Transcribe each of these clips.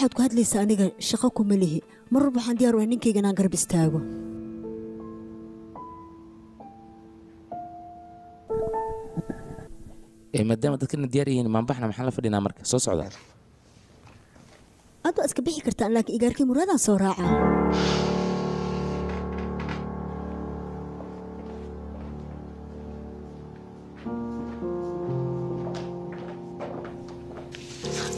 waxaad ku hadlaysaa aniga shaqo kuma lihi mar walba waxaan diyaar u ahay ninkayga inaan garab istaago maadaama dadkana diyaar yihiin maanbaxna maxaan la fadhinaa marka soo socda aad waa iska bixi kartaan laakiin igaarkii muraadaan soo raacaa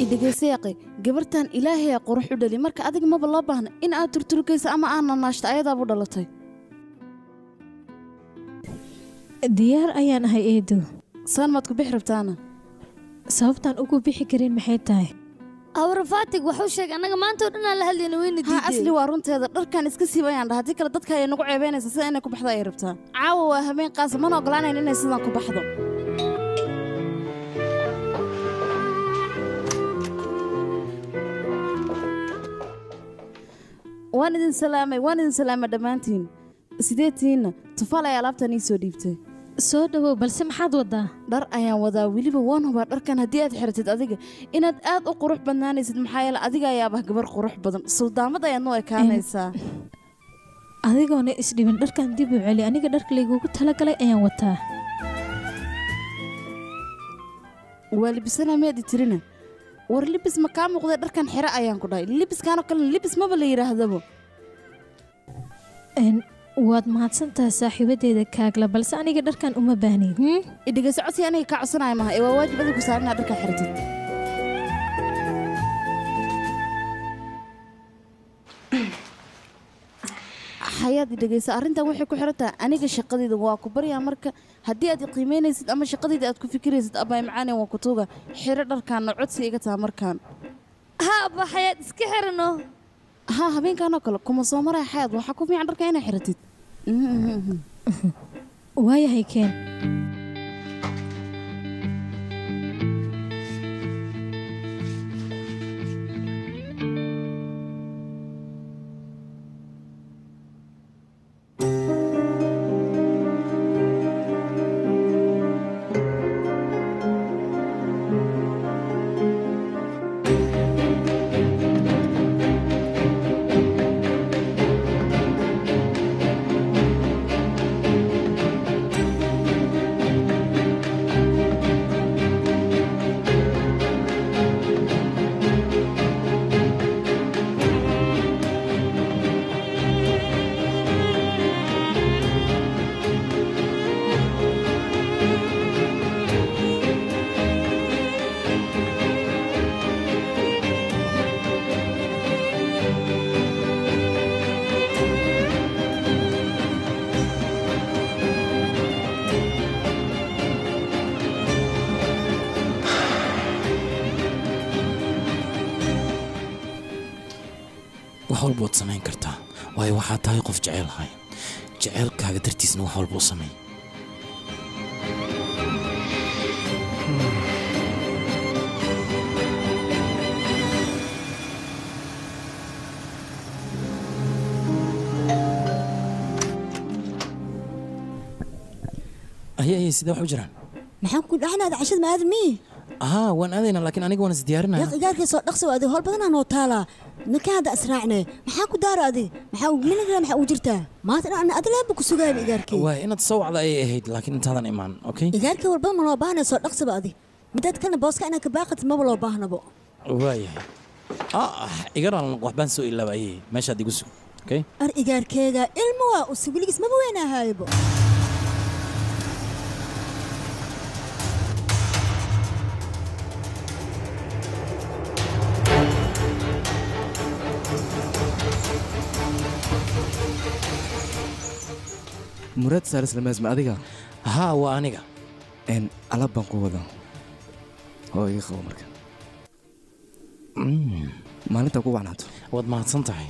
idageysayaaqay gabartan ilaahay qurux u dhali marka adiga maba loo baahna in aad turturkaysa ama aan nanaashto ayadaaba u dhalatay diyaar ayaan ahay eedo saan maad ku bixi rabtaana sababtaan ugu bixi karin maxay tahay awra faatig wuxuu sheegay annaga maanta oo dhan aan la hadlayna weyna diiday asli waa runteeda dharkan iska siiba ayaan dhahay haddii kale dadka ay nagu ceebeynaysa sida inay ku baxdo ay rabtaa caawa waa habeen qaasa mana ogolaanayn inay sidan ku baxdo waan idin salaamay dhammaantiin sideetiinna tufaal ay alaabtan ii soo dhiibtay soo dhawow balse maxaad wadaa dhar ayaan wadaa weliba waan hubaa dharkan haddii aad xiratid adiga inaad aad u qurux badnaanaysid maxaa yeele adiga ayaabah gabar qurux badan suldaamad ayaad noo ekaanaysaa adigoona isdhibin dharkan dib u celi aniga dharka laygugu talagalay ayaan wataa waa libisanaa miyaad itirina war libis ma kaa muuqday dharkan xiro ayaan ku dhahay libiskanoo kalena libis maba la yidhaahdabo waad mahadsantahay saaxiibadeeda kaagla balse aniga dharkan uma baahnayd idhegeyso codsi aniga kaa codsanaya maha ee waa waajib adigu saaran inaad dharkaa xiratid xayaad idhegeyso arrintan waxay ku xirantahay aniga shaqadayda waa ku baryaa marka haddii aad qiimeynaysid ama shaqadayda aad ku fikiraysid abay macaane waa ku tuuga xiro dharkaanna codsi iga taha markaan abba xayaad iska xirano habeenkaanoo kale kuma soo maraya xayaad waxaa ku fiican dharka inay xiratid waayahay keen wax walba waad samayn kartaa waayo waxaad tahay qof jecel ahay jecelkaaga dartiisna wax walba u samay ayay sidee wax u jiraan maxaan ku dhaxnaad cashad ma aadmi waan aadayna laakiin aniga waan isdiyaarinaya yaa igaarkii soo dhaqso aad hor badan aan taala ninka hada asraacne maxaa ku daara adi maxaa u geliga maxaa u jirtaa maanta aan adleeb ku sugaan igaarkii waa inaad soo wacda ay ahayd laakiin intaadan imaan okay igaarkii walba ma loo baahnaa soo dhaqso adi midad kana booska inaan ka baaqat ma loo baahnabo waayahay igaran wax baan soo ilaabay meeshaad igu sug okay ar igaarkeega ilmo waa u suuligis ma weynaahaybo muraad saaris lamaas ma adiga waa aniga alaab baan ku wada oo iga qabo marka maalinta ku wacnaato waad mahadsan tahay